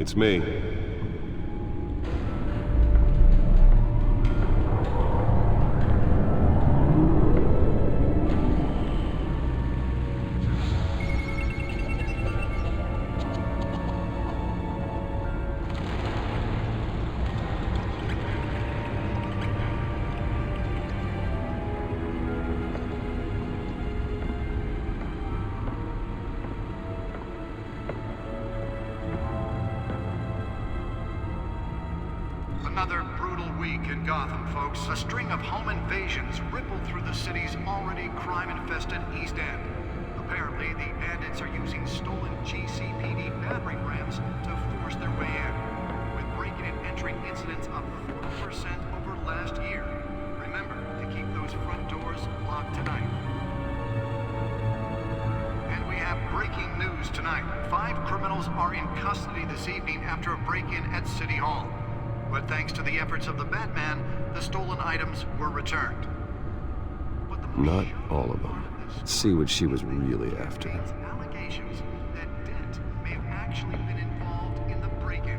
It's me. Another brutal week in Gotham, folks. A string of home invasions rippled through the city's already crime-infested East End. Apparently, the bandits are using stolen GCPD battering rams to force their way in, with breaking and entering incidents up 40% over last year. Remember to keep those front doors locked tonight. And we have breaking news tonight. 5 criminals are in custody this evening after a break-in at City Hall. But thanks to the efforts of the Batman, the stolen items were returned. But the Not all of them. Let's see what she was really after. Allegations that Dent may have actually been involved in the break-in.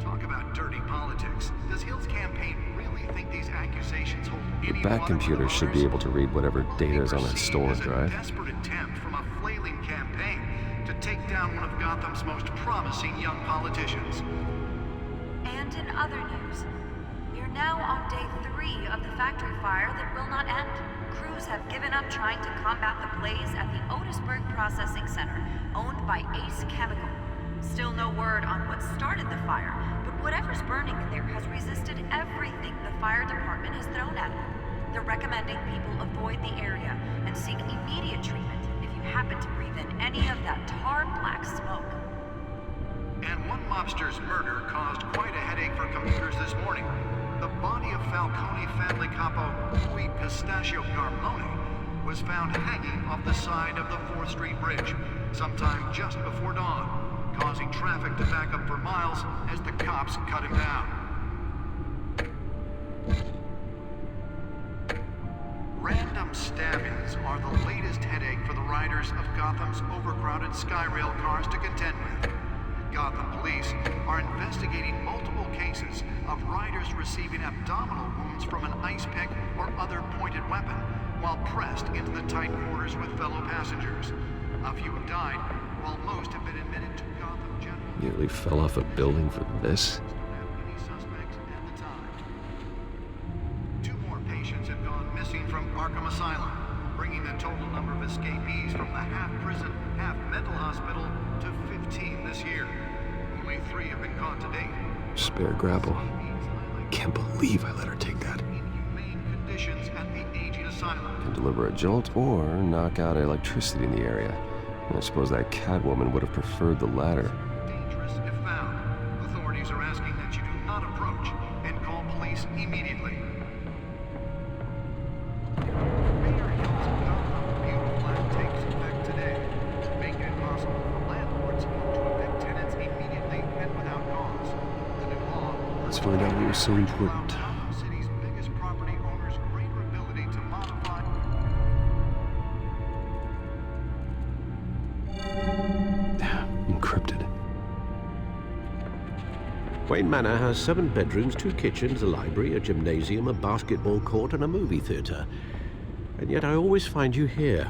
Talk about dirty politics. Does Hill's campaign really think these accusations hold any The Bat computer should be able to read whatever data is on that stolen drive. A desperate attempt from a flailing campaign to take down one of Gotham's most promising young politicians. And in other news, we're now on day 3 of the factory fire that will not end. Crews have given up trying to combat the blaze at the Otisburg Processing Center, owned by Ace Chemical. Still no word on what started the fire, but whatever's burning in there has resisted everything the fire department has thrown at it. They're recommending people avoid the area and seek immediate treatment if you happen to breathe in any of that tar black smoke. And one mobster's murder caused quite a headache for computers this morning. The body of Falcone family capo Louis Pistachio Garmone was found hanging off the side of the 4th Street Bridge sometime just before dawn, causing traffic to back up for miles as the cops cut him down. Random stabbings are the latest headache for the riders of Gotham's overcrowded Skyrail cars to contend with. Gotham police are investigating multiple cases of riders receiving abdominal wounds from an ice pick or other pointed weapon while pressed into the tight quarters with fellow passengers. A few have died, while most have been admitted to Gotham General. Nearly fell off a building for this. Don't have any suspects at the time. 2 more patients have gone missing from Arkham Asylum, bringing the total number of escapees from the half-prison, half-mental hospital to 15 this year. Only 3 have been caught to date. Spare grapple. Can't believe I let her take that. Inhumane conditions at the aging asylum. Can deliver a jolt or knock out electricity in the area. I suppose that Catwoman would have preferred the latter. Dangerous if found. Authorities are asking that you do not approach and call police immediately. Mayor Hill's Gotham Beautiful Act takes effect today, making it possible for landlords to evict tenants immediately and without cause. The new law Let's find out what was so important. Gotham City's biggest property owners' greater ability to modify. Encrypted. Wayne Manor has 7 bedrooms, 2 kitchens, a library, a gymnasium, a basketball court, and a movie theater. And yet I always find you here,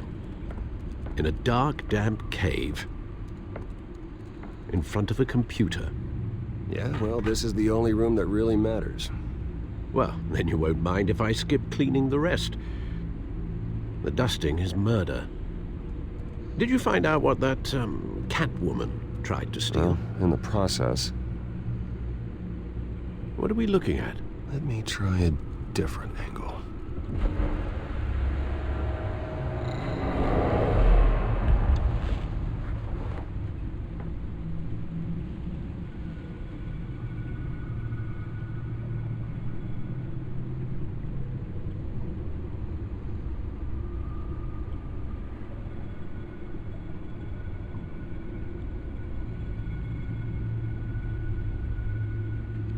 in a dark, damp cave, in front of a computer. Yeah, well, this is the only room that really matters. Well, then you won't mind if I skip cleaning the rest. The dusting is murder. Did you find out what that, Catwoman tried to steal? Well, in the process, What are we looking at? let me try a different angle.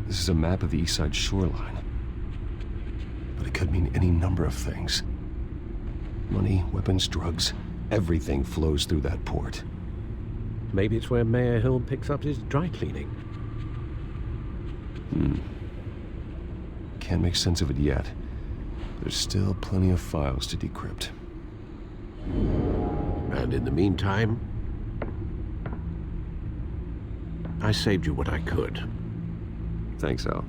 This is a map of the East Side shoreline. But it could mean any number of things. Money, weapons, drugs, everything flows through that port. Maybe it's where Mayor Hill picks up his dry cleaning. Can't make sense of it yet. There's still plenty of files to decrypt. And in the meantime, I saved you what I could. Thanks, Al.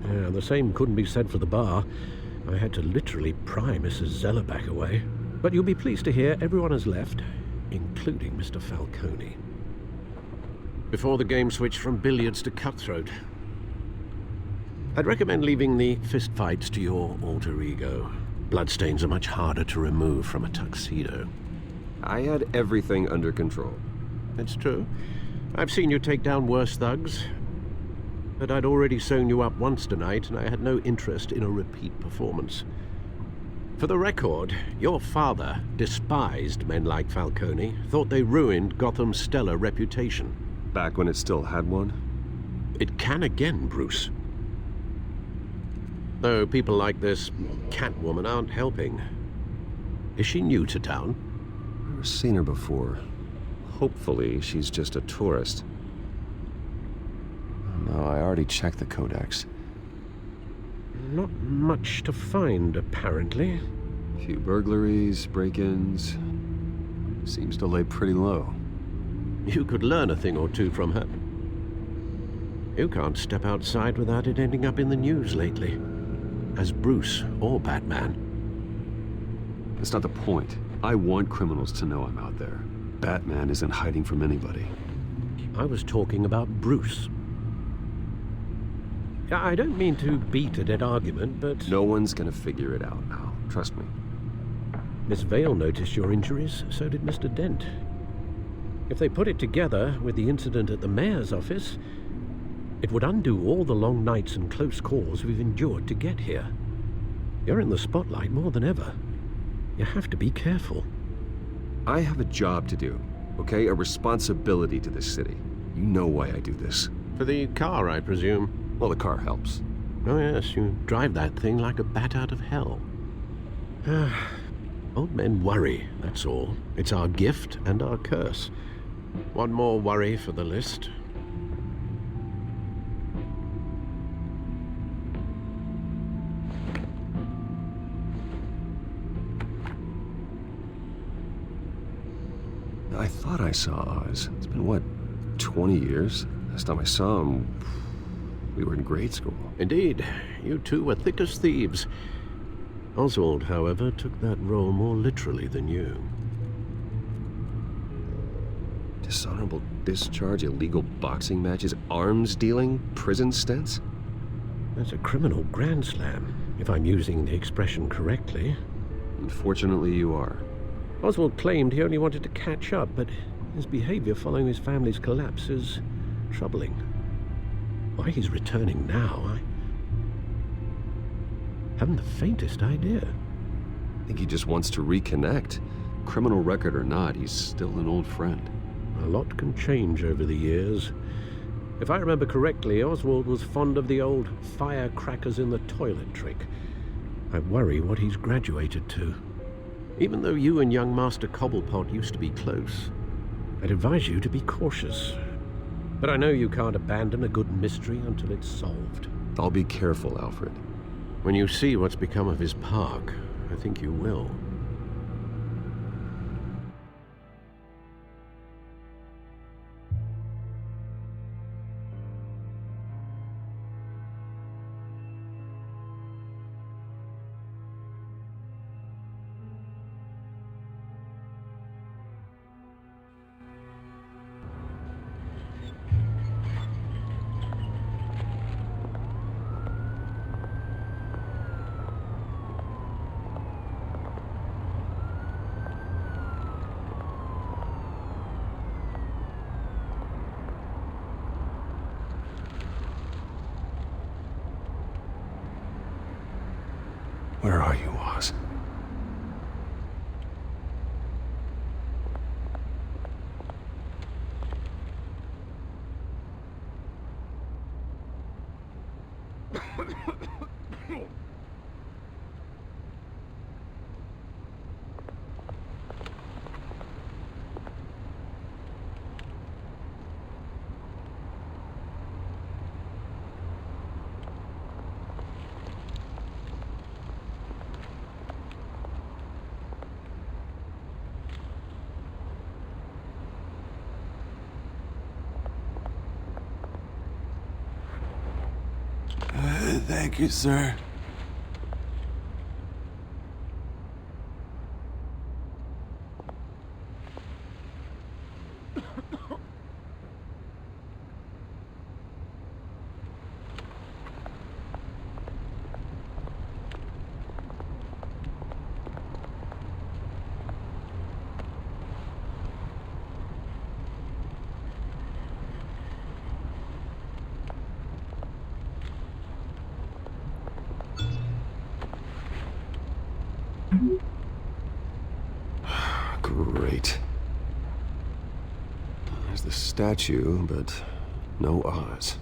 Yeah, the same couldn't be said for the bar. I had to literally pry Mrs. Zellerback away. But you'll be pleased to hear everyone has left, including Mr. Falcone. Before the game switched from billiards to cutthroat. I'd recommend leaving the fistfights to your alter ego. Bloodstains are much harder to remove from a tuxedo. I had everything under control. That's true. I've seen you take down worse thugs. But I'd already sewn you up once tonight, and I had no interest in a repeat performance. For the record, your father despised men like Falcone, thought they ruined Gotham's stellar reputation. Back when it still had one? It can again, Bruce. Though people like this Catwoman aren't helping. Is she new to town? I've never seen her before. Hopefully, she's just a tourist. No, I already checked the codex. Not much to find, apparently. A few burglaries, break-ins. Seems to lay pretty low. You could learn a thing or two from her. You can't step outside without it ending up in the news lately. As Bruce or Batman. That's not the point. I want criminals to know I'm out there. Batman isn't hiding from anybody. I was talking about Bruce. I don't mean to beat a dead argument, but... No one's gonna figure it out now. Trust me. Miss Vale noticed your injuries, so did Mr. Dent. If they put it together with the incident at the mayor's office, it would undo all the long nights and close calls we've endured to get here. You're in the spotlight more than ever. You have to be careful. I have a job to do, okay? A responsibility to this city. You know why I do this. For the car, I presume. Well, the car helps. Oh yes, you drive that thing like a bat out of hell. Old men worry, that's all. It's our gift and our curse. One more worry for the list. I thought I saw Oz. It's been, what, 20 years? Last time I saw him, we were in grade school. Indeed, you two were thick as thieves. Oswald, however, took that role more literally than you. Dishonorable discharge, illegal boxing matches, arms dealing, prison stints? That's a criminal grand slam, if I'm using the expression correctly. Unfortunately, you are. Oswald claimed he only wanted to catch up, but his behavior following his family's collapse is troubling. Why he's returning now, I haven't the faintest idea. I think he just wants to reconnect. Criminal record or not, he's still an old friend. A lot can change over the years. If I remember correctly, Oswald was fond of the old firecrackers in the toilet trick. I worry what he's graduated to. Even though you and young Master Cobblepot used to be close, I'd advise you to be cautious. But I know you can't abandon a good mystery until it's solved. I'll be careful, Alfred. When you see what's become of his park, I think you will. Where are you, Oz? Thank you, sir. Great. There's the statue, but no Oz.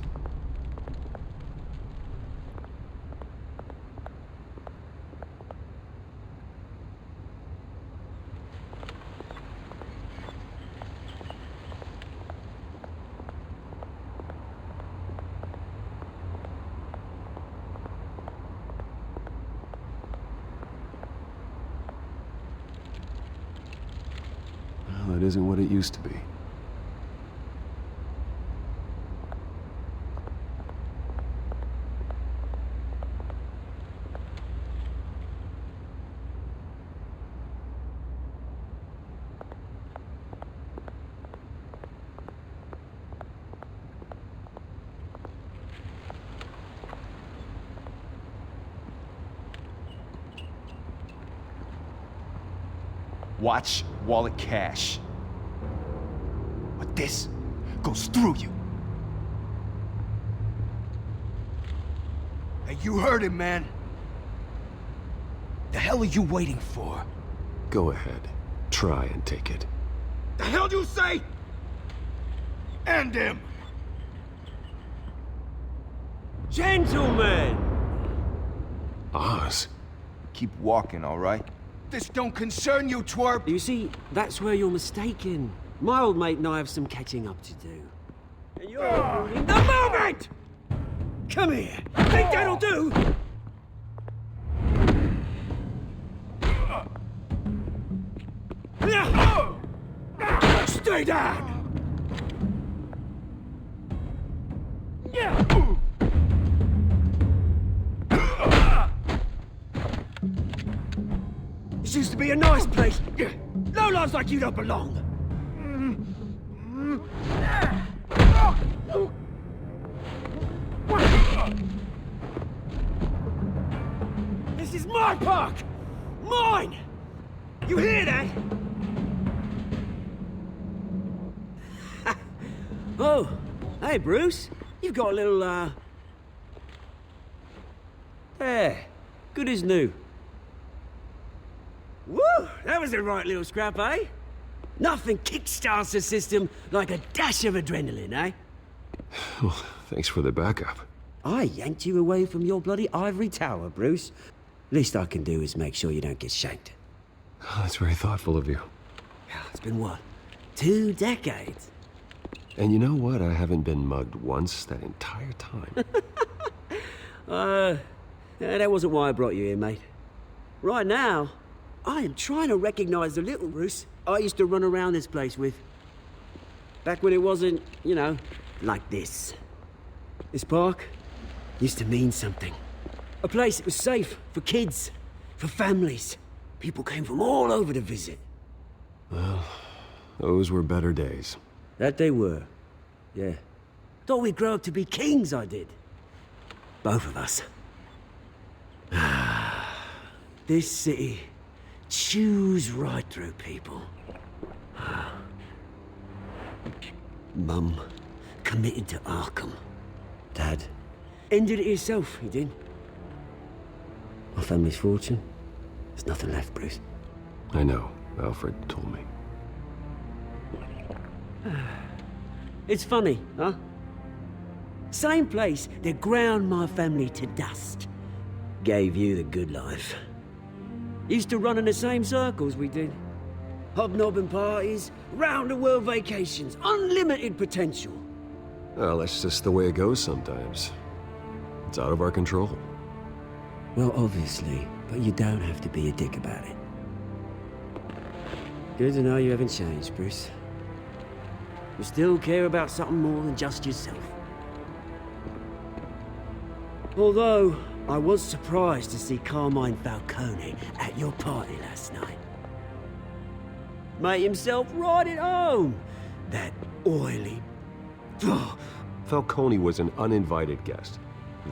Well, it isn't what it used to be. Watch wallet cash. But this goes through you. Hey, you heard him, man. The hell are you waiting for? Go ahead. Try and take it. The hell do you say? End him! Gentlemen! Oz? Keep walking, all right? This don't concern you, twerp! You see, that's where you're mistaken. My old mate and I have some catching up to do. And you're ruining the moment! Come here! Think that'll do? Stay down! This used to be a nice place. No lives like you don't belong. This is my park! Mine! You hear that? Oh, hey Bruce. You've got a little, There. Good as new. Woo! That was a right little scrap, eh? Nothing kickstarts the system like a dash of adrenaline, eh? Well, thanks for the backup. I yanked you away from your bloody ivory tower, Bruce. Least I can do is make sure you don't get shanked. Oh, that's very thoughtful of you. It's been what? 2 decades? And you know what? I haven't been mugged once that entire time. That wasn't why I brought you here, mate. Right now, I am trying to recognize the little Bruce I used to run around this place with. Back when it wasn't, you know, like this. This park used to mean something. A place that was safe for kids, for families. People came from all over to visit. Well, those were better days. That they were. Yeah. Thought we'd grow up to be kings, I did. Both of us. This city chews right through people. Mum committed to Arkham. Dad ended it himself, he did. My family's fortune. There's nothing left, Bruce. I know. Alfred told me. It's funny, huh? Same place that ground my family to dust. Gave you the good life. Used to run in the same circles we did. Hobnobbing parties, round-the-world vacations, unlimited potential. Well, that's just the way it goes sometimes. It's out of our control. Well, obviously, but you don't have to be a dick about it. Good to know you haven't changed, Bruce. You still care about something more than just yourself. Although, I was surprised to see Carmine Falcone at your party last night. Made himself right at home. That oily... Ugh. Falcone was an uninvited guest.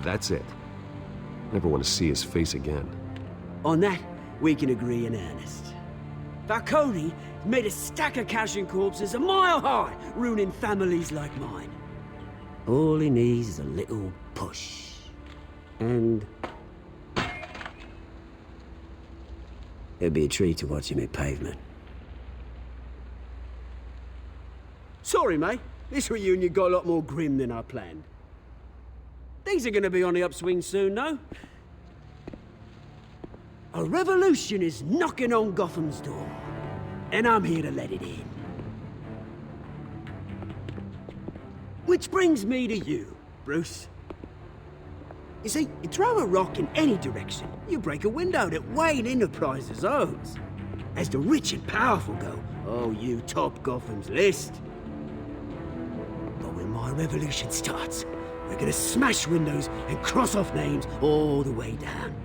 That's it. Never want to see his face again. On that, we can agree in earnest. Falcone made a stack of cash and corpses a mile high, ruining families like mine. All he needs is a little push. And... it'd be a treat to watch him hit pavement. Sorry, mate. This reunion got a lot more grim than I planned. Things are gonna be on the upswing soon, though. A revolution is knocking on Gotham's door, and I'm here to let it in. Which brings me to you, Bruce. You see, you throw a rock in any direction, you break a window that Wayne Enterprises owns. As the rich and powerful go, oh, you top Gotham's list. But when my revolution starts, we're gonna smash windows and cross off names all the way down.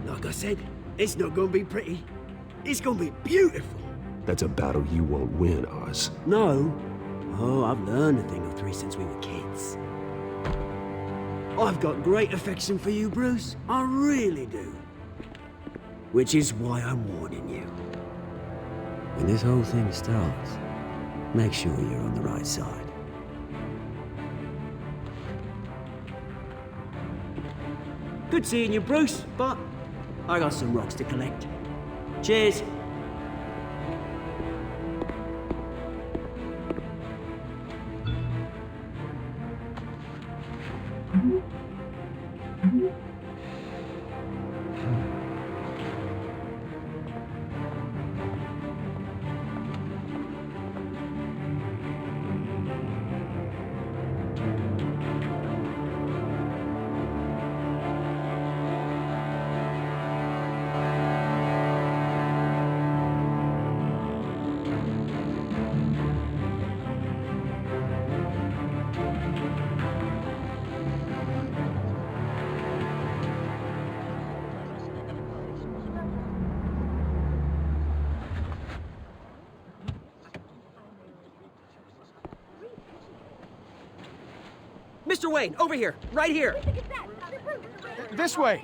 Like I said, it's not gonna be pretty. It's gonna be beautiful. That's a battle you won't win, Oz. No. Oh, I've learned a thing or three since we were kids. I've got great affection for you, Bruce. I really do. Which is why I'm warning you. When this whole thing starts, make sure you're on the right side. Good seeing you, Bruce, but I got some rocks to collect. Cheers. Mr. Wayne, over here, right here. This way.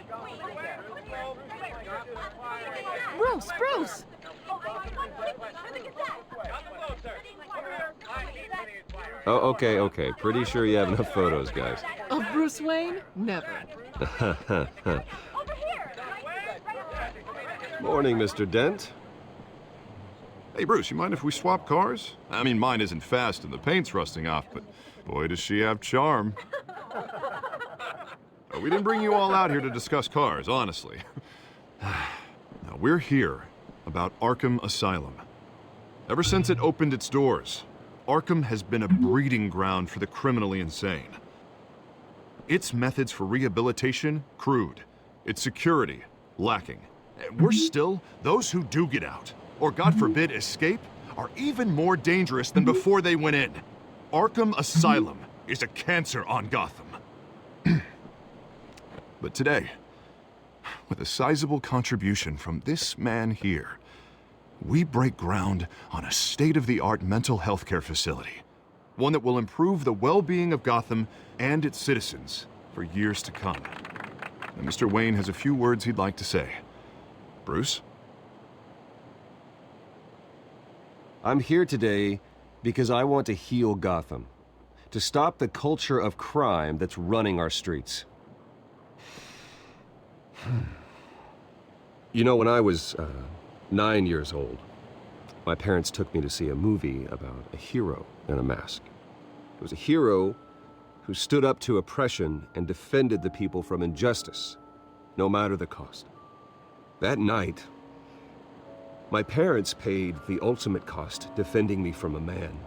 Bruce! Oh, okay. Pretty sure you have enough photos, guys. Of Bruce Wayne? Never. Morning, Mr. Dent. Hey, Bruce, you mind if we swap cars? I mean, mine isn't fast and the paint's rusting off, but boy, does she have charm. We didn't bring you all out here to discuss cars, honestly. Now, we're here about Arkham Asylum. Ever since it opened its doors, Arkham has been a breeding ground for the criminally insane. Its methods for rehabilitation, crude. Its security, lacking. Worse still, those who do get out, or God forbid escape, are even more dangerous than before they went in. Arkham Asylum is a cancer on Gotham. But today, with a sizable contribution from this man here, we break ground on a state-of-the-art mental health care facility. One that will improve the well-being of Gotham and its citizens for years to come. And Mr. Wayne has a few words he'd like to say. Bruce? I'm here today because I want to heal Gotham. To stop the culture of crime that's running our streets. You know, when I was 9 years old, my parents took me to see a movie about a hero in a mask. It was a hero who stood up to oppression and defended the people from injustice, no matter the cost. That night, my parents paid the ultimate cost defending me from a man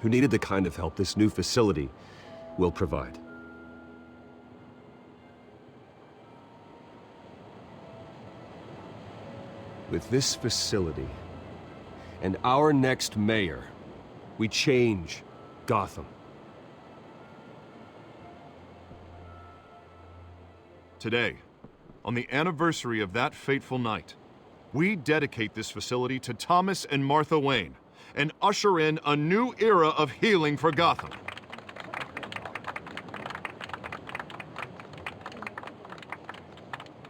who needed the kind of help this new facility will provide. With this facility and our next mayor, we change Gotham. Today, on the anniversary of that fateful night, we dedicate this facility to Thomas and Martha Wayne and usher in a new era of healing for Gotham.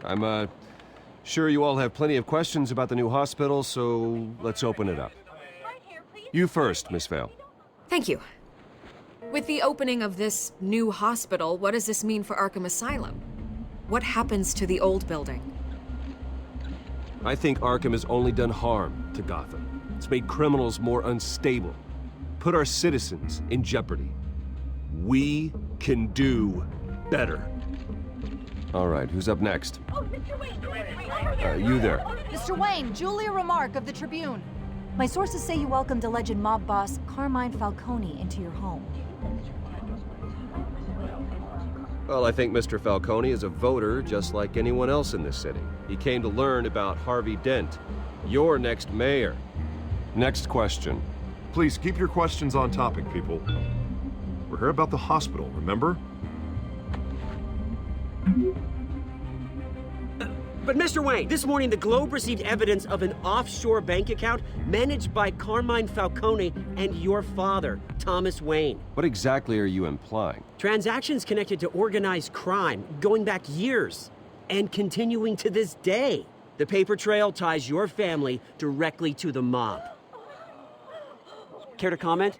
I'm sure you all have plenty of questions about the new hospital, so let's open it up. You first, Miss Vale. Thank you. With the opening of this new hospital, what does this mean for Arkham Asylum? What happens to the old building? I think Arkham has only done harm to Gotham. It's made criminals more unstable, put our citizens in jeopardy. We can do better. All right, who's up next? Oh, Mr. Wayne! You there. Mr. Wayne, Julia Remark of the Tribune. My sources say you welcomed alleged mob boss Carmine Falcone into your home. Well, I think Mr. Falcone is a voter just like anyone else in this city. He came to learn about Harvey Dent, your next mayor. Next question. Please keep your questions on topic, people. We're here about the hospital, remember? But Mr. Wayne, this morning the Globe received evidence of an offshore bank account managed by Carmine Falcone and your father, Thomas Wayne. What exactly are you implying? Transactions connected to organized crime going back years and continuing to this day. The paper trail ties your family directly to the mob. Care to comment?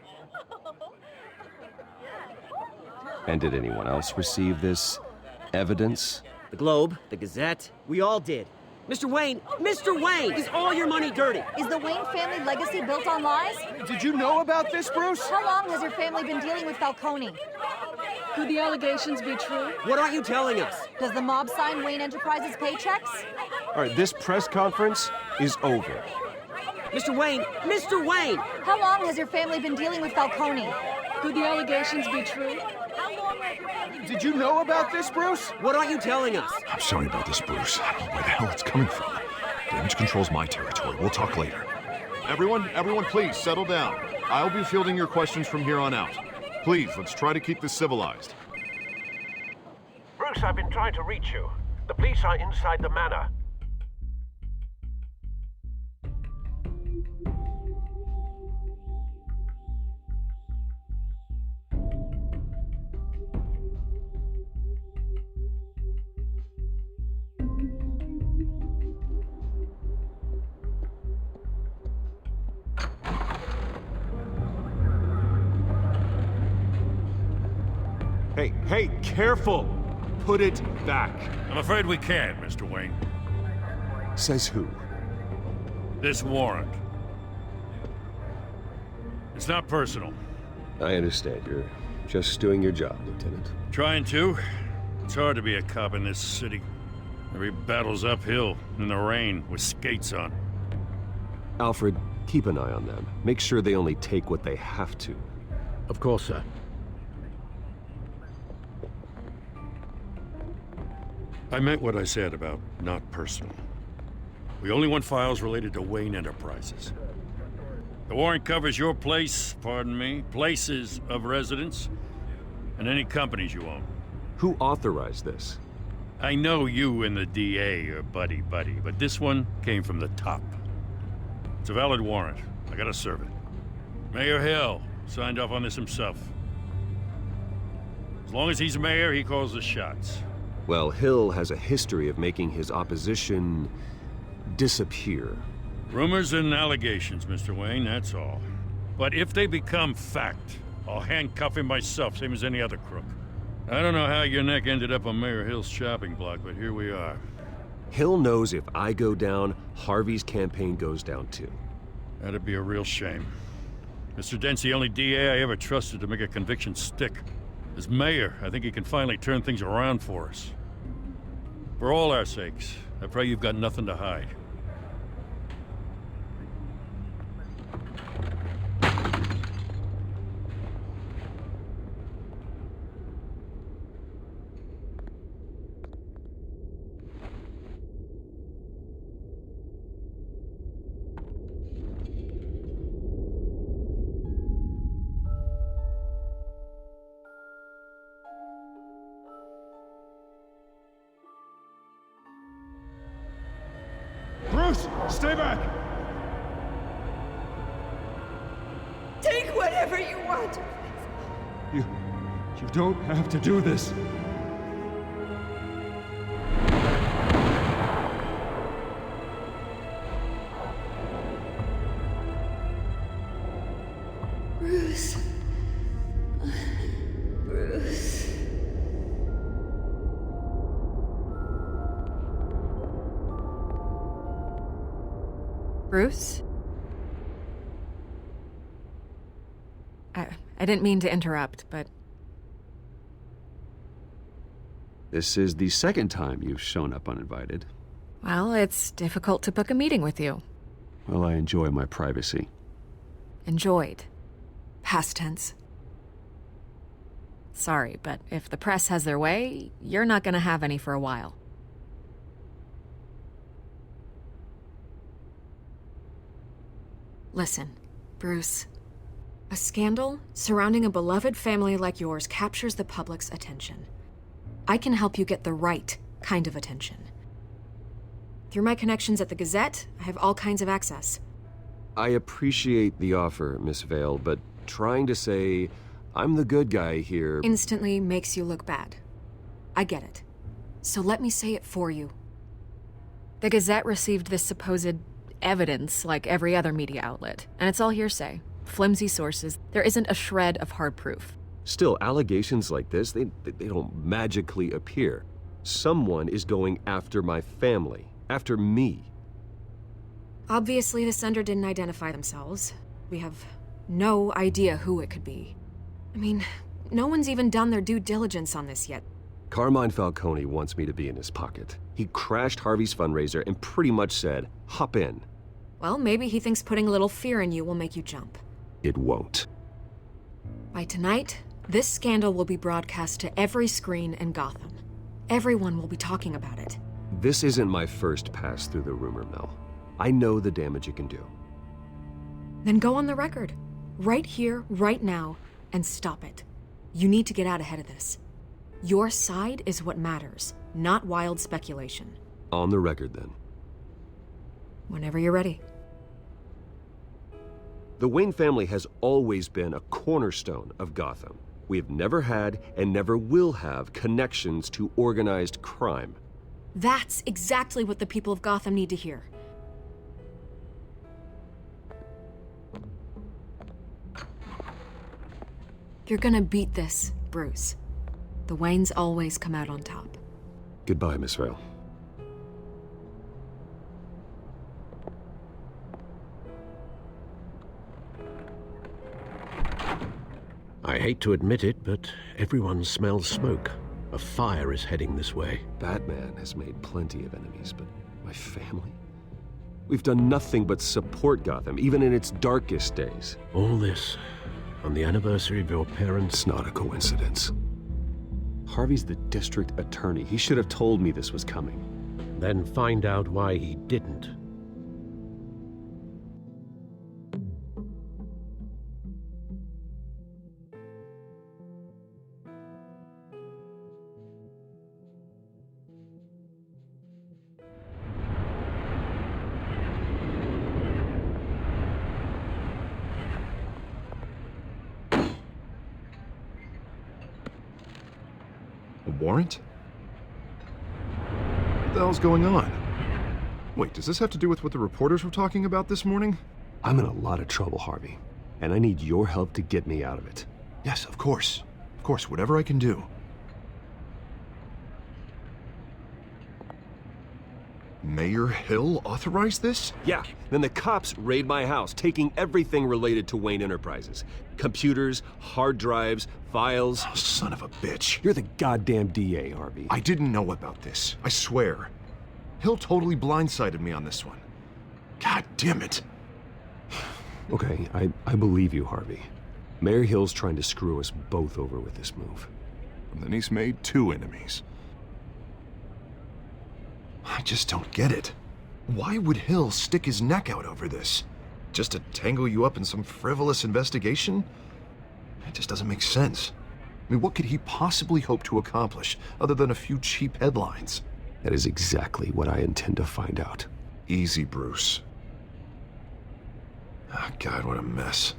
And did anyone else receive this evidence? The Globe, the Gazette, we all did. Mr. Wayne, is all your money dirty? Is the Wayne family legacy built on lies? Did you know about this, Bruce? How long has your family been dealing with Falcone? Could the allegations be true? What aren't you telling us? Does the mob sign Wayne Enterprises paychecks? All right, this press conference is over. Mr. Wayne! How long has your family been dealing with Falcone? Could the allegations be true? Did you know about this, Bruce? What aren't you telling us? I'm sorry about this, Bruce. I don't know where the hell it's coming from. Damage control's my territory. We'll talk later. Everyone, please settle down. I'll be fielding your questions from here on out. Please, let's try to keep this civilized. Bruce, I've been trying to reach you. The police are inside the manor. Hey, careful! Put it back. I'm afraid we can't, Mr. Wayne. Says who? This warrant. It's not personal. I understand. You're just doing your job, Lieutenant. Trying to. It's hard to be a cop in this city. Every battle's uphill, in the rain, with skates on. Alfred, keep an eye on them. Make sure they only take what they have to. Of course, sir. I meant what I said about not personal. We only want files related to Wayne Enterprises. The warrant covers your place, pardon me, places of residence, and any companies you own. Who authorized this? I know you and the DA are buddy-buddy, but this one came from the top. It's a valid warrant. I gotta serve it. Mayor Hill signed off on this himself. As long as he's mayor, he calls the shots. Well, Hill has a history of making his opposition disappear. Rumors and allegations, Mr. Wayne, that's all. But if they become fact, I'll handcuff him myself, same as any other crook. I don't know how your neck ended up on Mayor Hill's shopping block, but here we are. Hill knows if I go down, Harvey's campaign goes down too. That'd be a real shame. Mr. Dent's the only DA I ever trusted to make a conviction stick. As mayor, I think he can finally turn things around for us. For all our sakes, I pray you've got nothing to hide. Bruce, stay back! Take whatever you want. You don't have to do this. Bruce. Bruce. Bruce? I didn't mean to interrupt, but... This is the second time you've shown up uninvited. Well, it's difficult to book a meeting with you. Well, I enjoy my privacy. Enjoyed. Past tense. Sorry, but if the press has their way, you're not gonna have any for a while. Listen, Bruce. A scandal surrounding a beloved family like yours captures the public's attention. I can help you get the right kind of attention. Through my connections at the Gazette, I have all kinds of access. I appreciate the offer, Miss Vale, but trying to say I'm the good guy here... Instantly makes you look bad. I get it. So let me say it for you. The Gazette received this supposed evidence like every other media outlet, and it's all hearsay. Flimsy sources. There isn't a shred of hard proof. Still, allegations like this, they don't magically appear. Someone is going after my family, after me. Obviously, the sender didn't identify themselves. We have no idea who it could be. I mean, no one's even done their due diligence on this yet. Carmine Falcone wants me to be in his pocket. He crashed Harvey's fundraiser and pretty much said, hop in. Well, maybe he thinks putting a little fear in you will make you jump. It won't. By tonight, this scandal will be broadcast to every screen in Gotham. Everyone will be talking about it. This isn't my first pass through the rumor mill. I know the damage it can do. Then go on the record. Right here, right now, and stop it. You need to get out ahead of this. Your side is what matters, not wild speculation. On the record, then. Whenever you're ready. The Wayne family has always been a cornerstone of Gotham. We have never had and never will have connections to organized crime. That's exactly what the people of Gotham need to hear. You're gonna beat this, Bruce. The Waynes always come out on top. Goodbye, Miss Vale. I hate to admit it, but everyone smells smoke. A fire is heading this way. Batman has made plenty of enemies, but my family? We've done nothing but support Gotham, even in its darkest days. All this on the anniversary of your parents'... It's not a coincidence. Harvey's the district attorney. He should have told me this was coming. Then find out why he didn't. Warrant? What the hell's going on? Wait, does this have to do with what the reporters were talking about this morning? I'm in a lot of trouble, Harvey, and I need your help to get me out of it. Yes, of course. Of course, whatever I can do. Mayor Hill authorized this? Yeah, then the cops raid my house, taking everything related to Wayne Enterprises. Computers, hard drives, files. Oh, son of a bitch. You're the goddamn DA, Harvey. I didn't know about this, I swear. Hill totally blindsided me on this one. God damn it. Okay, I believe you, Harvey. Mayor Hill's trying to screw us both over with this move. And then he's made 2 enemies. I just don't get it. Why would Hill stick his neck out over this? Just to tangle you up in some frivolous investigation? It just doesn't make sense. I mean, what could he possibly hope to accomplish other than a few cheap headlines? That is exactly what I intend to find out. Easy, Bruce. Oh, God, what a mess.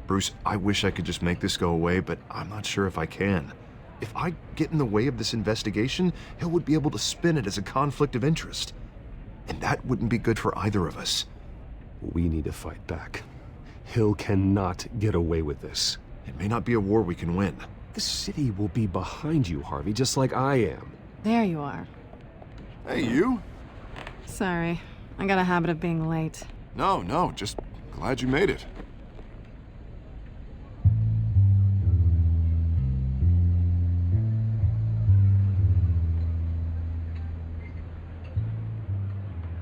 Bruce, I wish I could just make this go away, but I'm not sure if I can. If I get in the way of this investigation, Hill would be able to spin it as a conflict of interest. And that wouldn't be good for either of us. We need to fight back. Hill cannot get away with this. It may not be a war we can win. The city will be behind you, Harvey, just like I am. There you are. Hey, you? Sorry. I got a habit of being late. No, just glad you made it.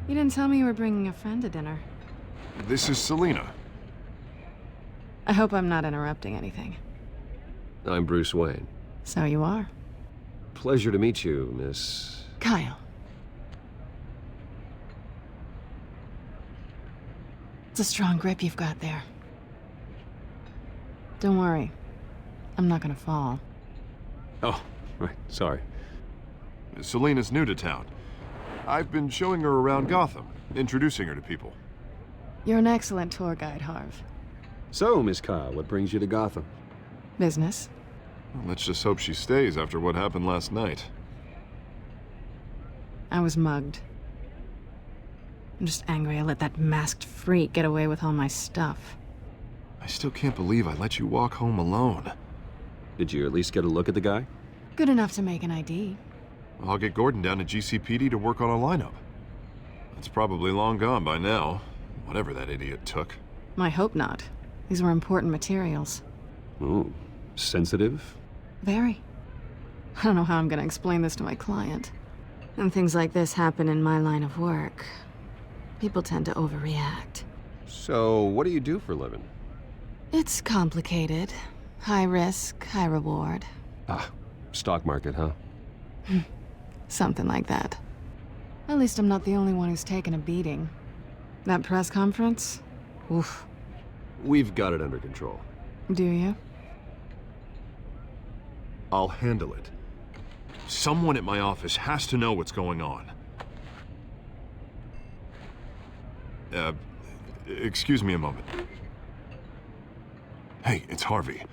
You didn't tell me you were bringing a friend to dinner. This is Selina. I hope I'm not interrupting anything. I'm Bruce Wayne. So you are. Pleasure to meet you, Miss... Kyle. It's a strong grip you've got there. Don't worry. I'm not gonna fall. Oh, right, sorry. Selina's new to town. I've been showing her around Gotham, introducing her to people. You're an excellent tour guide, Harv. So, Miss Kyle, what brings you to Gotham? Business. Well, let's just hope she stays after what happened last night. I was mugged. I'm just angry I let that masked freak get away with all my stuff. I still can't believe I let you walk home alone. Did you at least get a look at the guy? Good enough to make an ID. I'll get Gordon down to GCPD to work on a lineup. It's probably long gone by now, whatever that idiot took. I hope not. These were important materials. Ooh, sensitive? Very. I don't know how I'm gonna explain this to my client. And things like this happen in my line of work. People tend to overreact. So, what do you do for a living? It's complicated. High risk, high reward. Ah, stock market, huh? Something like that. At least I'm not the only one who's taken a beating. That press conference? Oof. We've got it under control. Do you? I'll handle it. Someone at my office has to know what's going on. Excuse me a moment. Hey, it's Harvey.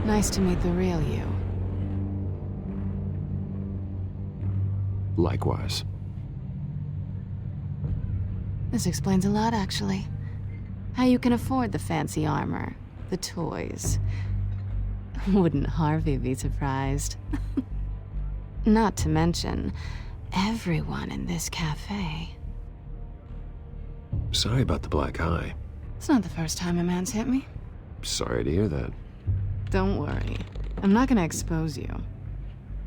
Nice to meet the real you. Likewise. This explains a lot, actually. How you can afford the fancy armor, the toys. Wouldn't Harvey be surprised? Not to mention, everyone in this cafe. Sorry about the black eye. It's not the first time a man's hit me. Sorry to hear that. Don't worry. I'm not gonna expose you.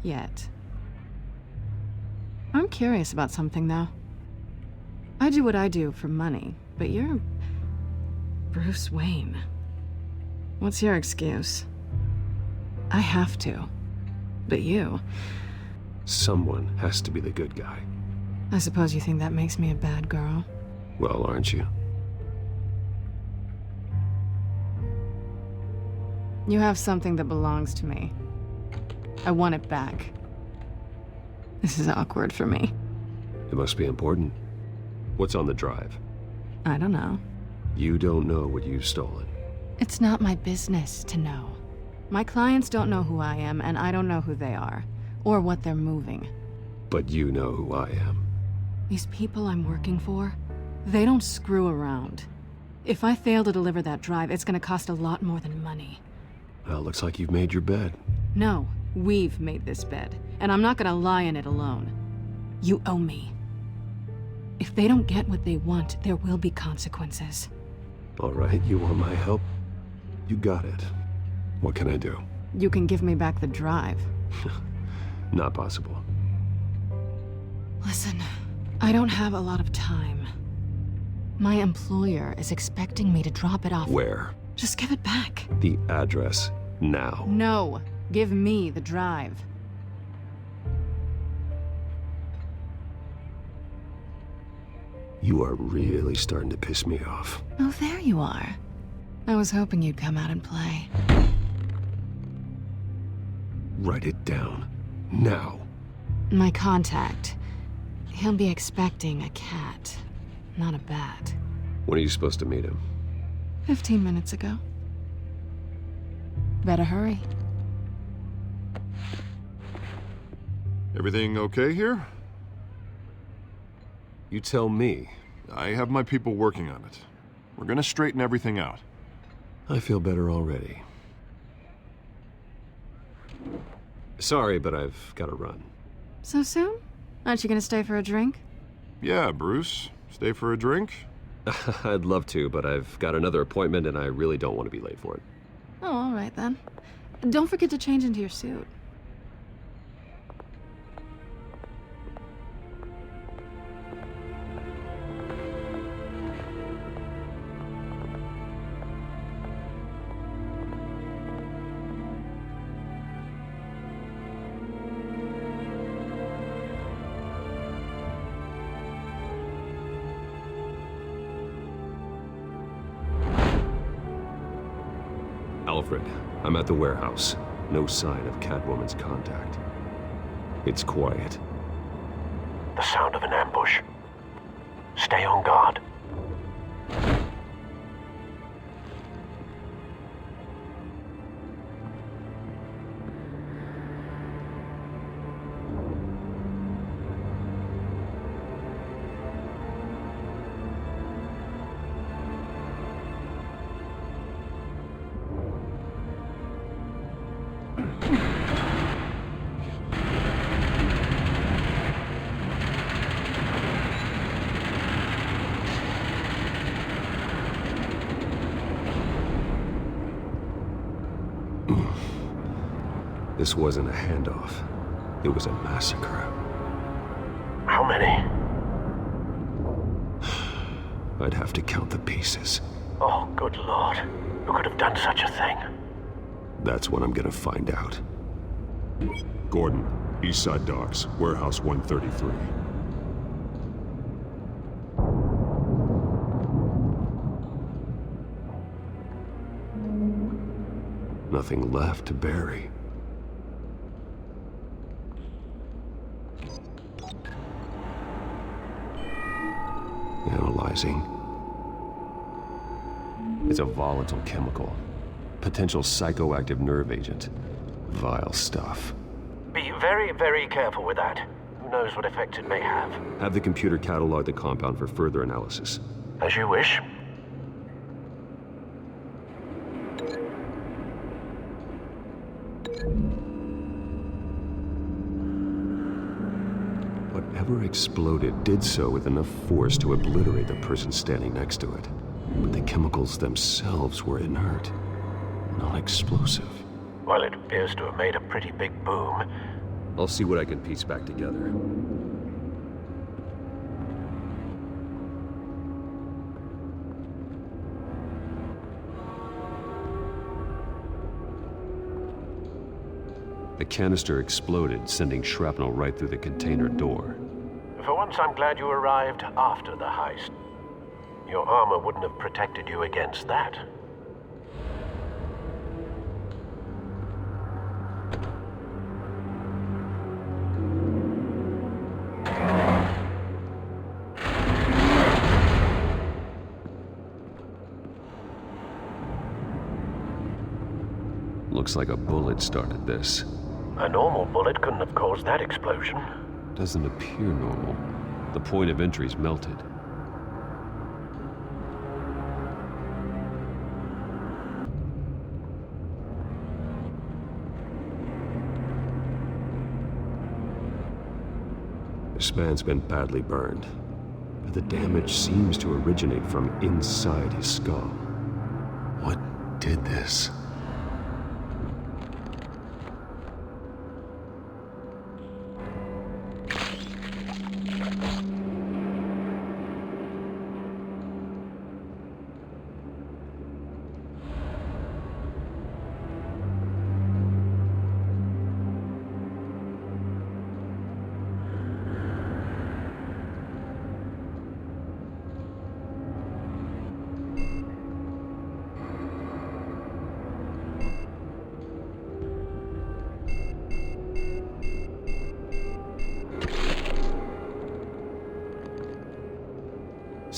Yet. I'm curious about something, though. I do what I do for money, but you're... Bruce Wayne. What's your excuse? I have to. But you... Someone has to be the good guy. I suppose you think that makes me a bad girl? Well, aren't you? You have something that belongs to me. I want it back. This is awkward for me. It must be important. What's on the drive? I don't know. You don't know what you've stolen. It's not my business to know. My clients don't know who I am, and I don't know who they are, or what they're moving. But you know who I am. These people I'm working for, they don't screw around. If I fail to deliver that drive, it's gonna cost a lot more than money. Well, looks like you've made your bed. No, we've made this bed, and I'm not gonna lie in it alone. You owe me. If they don't get what they want, there will be consequences. All right, you want my help? You got it. What can I do? You can give me back the drive. Not possible. Listen, I don't have a lot of time. My employer is expecting me to drop it off. Where? Just give it back. The address now. No. Give me the drive. You are really starting to piss me off. Oh, there you are. I was hoping you'd come out and play. Write it down. Now. My contact. He'll be expecting a cat, not a bat. When are you supposed to meet him? 15 minutes ago. Better hurry. Everything okay here? You tell me. I have my people working on it. We're gonna straighten everything out. I feel better already. Sorry, but I've got to run. So soon? Aren't you gonna stay for a drink? Yeah, Bruce. Stay for a drink? I'd love to, but I've got another appointment and I really don't want to be late for it. Oh, all right then. Don't forget to change into your suit. Alfred, I'm at the warehouse. No sign of Catwoman's contact. It's quiet. The sound of an ambush. Stay on guard. This wasn't a handoff. It was a massacre. How many? I'd have to count the pieces. Oh, good Lord. Who could have done such a thing? That's what I'm gonna find out. Gordon, Eastside Docks, Warehouse 133. Nothing left to bury. Analyzing. It's a volatile chemical. Potential psychoactive nerve agent. Vile stuff. Be very, very careful with that. Who knows what effect it may have. Have the computer catalog the compound for further analysis. As you wish. Whatever exploded did so with enough force to obliterate the person standing next to it. But the chemicals themselves were inert, not explosive. Well, it appears to have made a pretty big boom. I'll see what I can piece back together. The canister exploded, sending shrapnel right through the container door. For once, I'm glad you arrived after the heist. Your armor wouldn't have protected you against that. Looks like a bullet started this. A normal bullet couldn't have caused that explosion. Doesn't appear normal. The point of entry's melted. This man's been badly burned, but the damage seems to originate from inside his skull. What did this?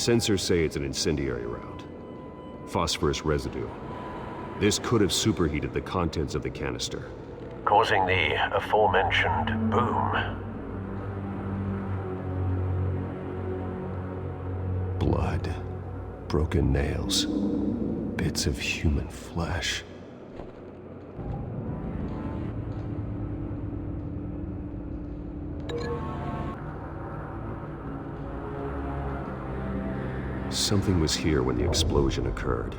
Sensors say it's an incendiary round. Phosphorus residue. This could have superheated the contents of the canister, causing the aforementioned boom. Blood, broken nails, bits of human flesh. Something was here when the explosion occurred.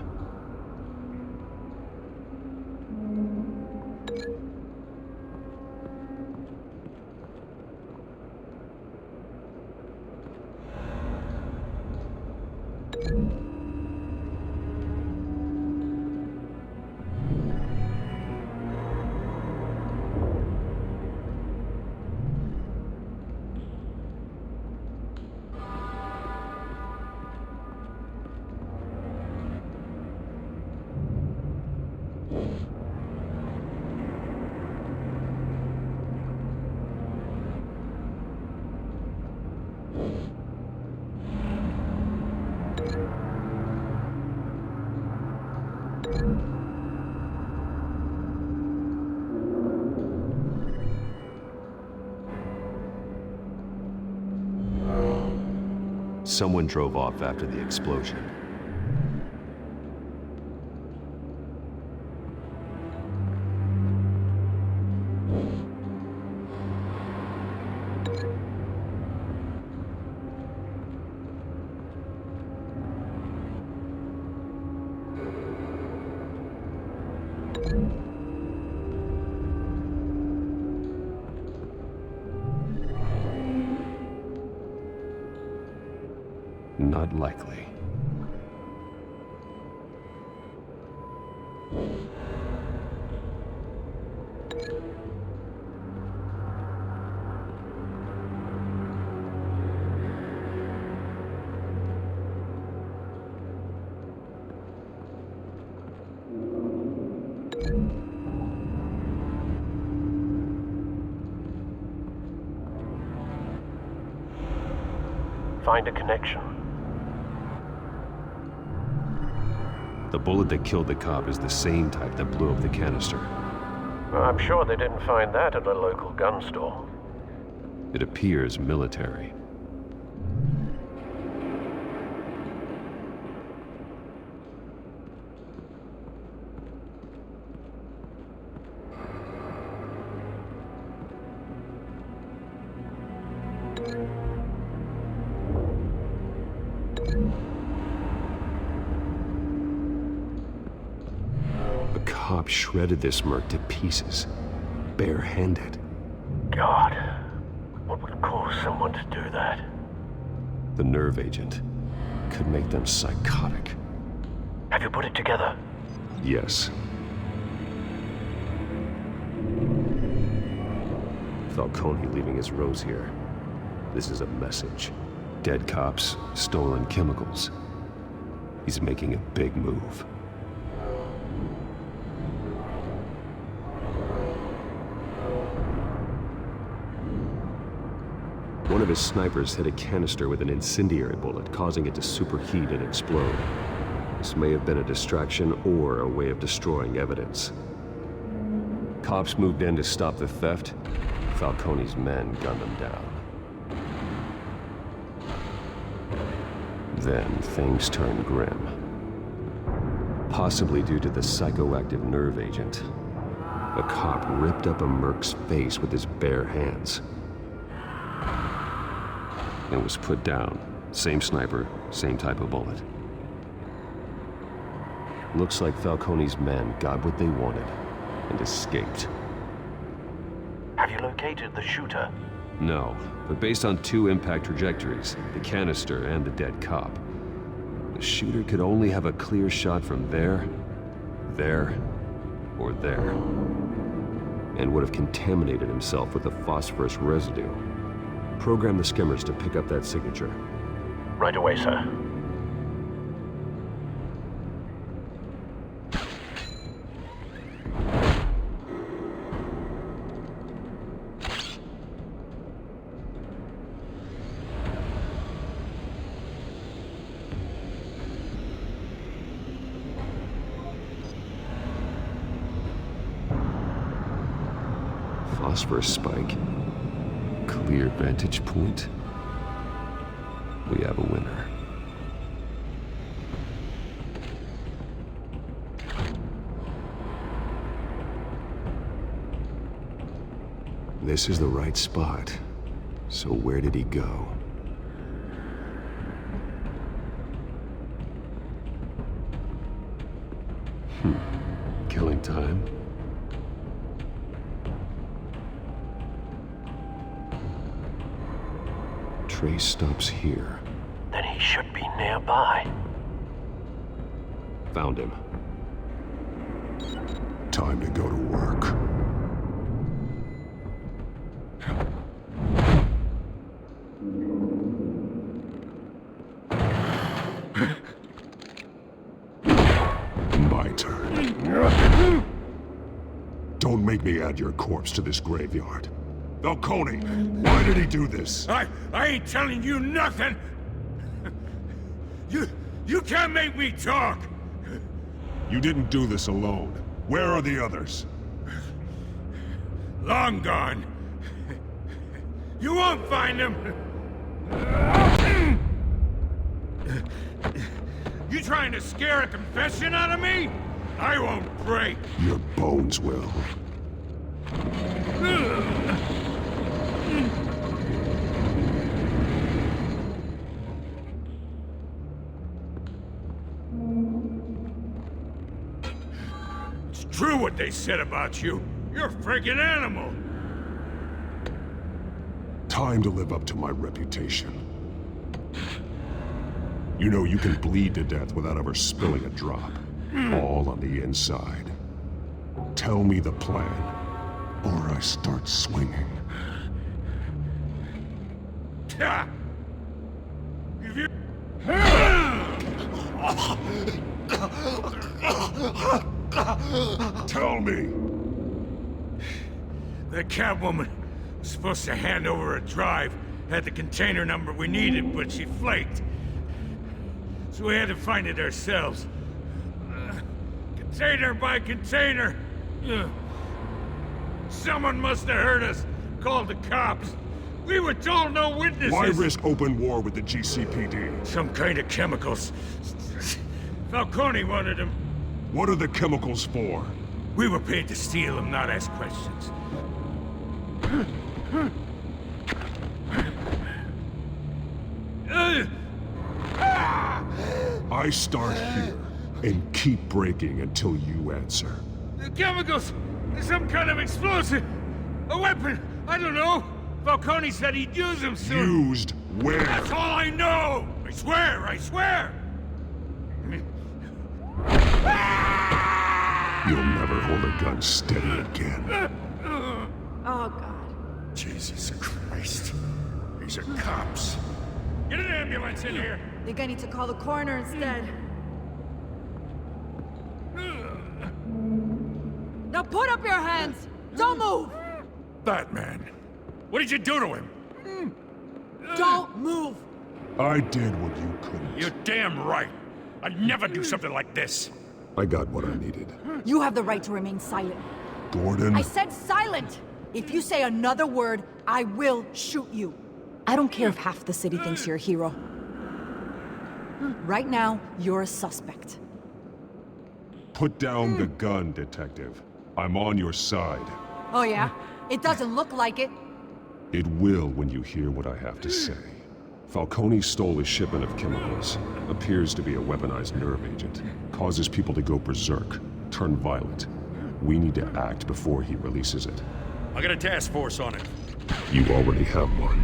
Someone drove off after the explosion. Not likely. Find a connection. The bullet that killed the cop is the same type that blew up the canister. Well, I'm sure they didn't find that at a local gun store. It appears military. A cop shredded this merc to pieces, barehanded. God, what would cause someone to do that? The nerve agent could make them psychotic. Have you put it together? Yes. Falcone leaving his rose here. This is a message. Dead cops, stolen chemicals. He's making a big move. One of his snipers hit a canister with an incendiary bullet, causing it to superheat and explode. This may have been a distraction or a way of destroying evidence. Cops moved in to stop the theft. Falcone's men gunned them down. Then things turned grim. Possibly due to the psychoactive nerve agent. A cop ripped up a merc's face with his bare hands. And was put down. Same sniper, same type of bullet. Looks like Falcone's men got what they wanted and escaped. Have you located the shooter? No, but based on two impact trajectories, the canister and the dead cop, the shooter could only have a clear shot from there, or there, and would have contaminated himself with the phosphorus residue. Program the skimmers to pick up that signature. Right away, sir. phosphorus spike. Clear vantage point. We have a winner. This is the right spot. So where did he go? Killing time. Trace stops here. Then he should be nearby. Found him. Time to go to work. My turn. Don't make me add your corpse to this graveyard. Falcone, why did he do this? I ain't telling you nothing! You can't make me talk! You didn't do this alone. Where are the others? Long gone. You won't find them! You trying to scare a confession out of me? I won't break. Your bones will. It's true what they said about you. You're a friggin' animal. Time to live up to my reputation. You know you can bleed to death without ever spilling a drop. All on the inside. Tell me the plan, or I start swinging. If you... Tell me! The Catwoman was supposed to hand over a drive, had the container number we needed, but she flaked. So we had to find it ourselves. Container by container. Someone must have heard us, called the cops. We were told no witnesses. Why risk open war with the GCPD? Some kind of chemicals. Falcone wanted them. What are the chemicals for? We were paid to steal them, not ask questions. I start here and keep breaking until you answer. The chemicals! Some kind of explosive! A weapon! I don't know! Falcone said he'd use them soon! Used where? That's all I know! I swear! I swear! You'll never hold a gun steady again. Oh, God. Jesus Christ. These are cops. Get an ambulance in here! Think I need to call the coroner instead. Now put up your hands! Don't move! Batman, what did you do to him? Don't move! I did what you couldn't. You're damn right. I'd never do something like this. I got what I needed. You have the right to remain silent. Gordon? I said silent! If you say another word, I will shoot you. I don't care if half the city thinks you're a hero. Right now, you're a suspect. Put down the gun, detective. I'm on your side. Oh yeah? It doesn't look like it. It will when you hear what I have to say. Falcone stole a shipment of chemicals. Appears to be a weaponized nerve agent. Causes people to go berserk, turn violent. We need to act before he releases it. I got a task force on it. You already have one.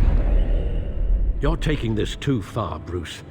You're taking this too far, Bruce.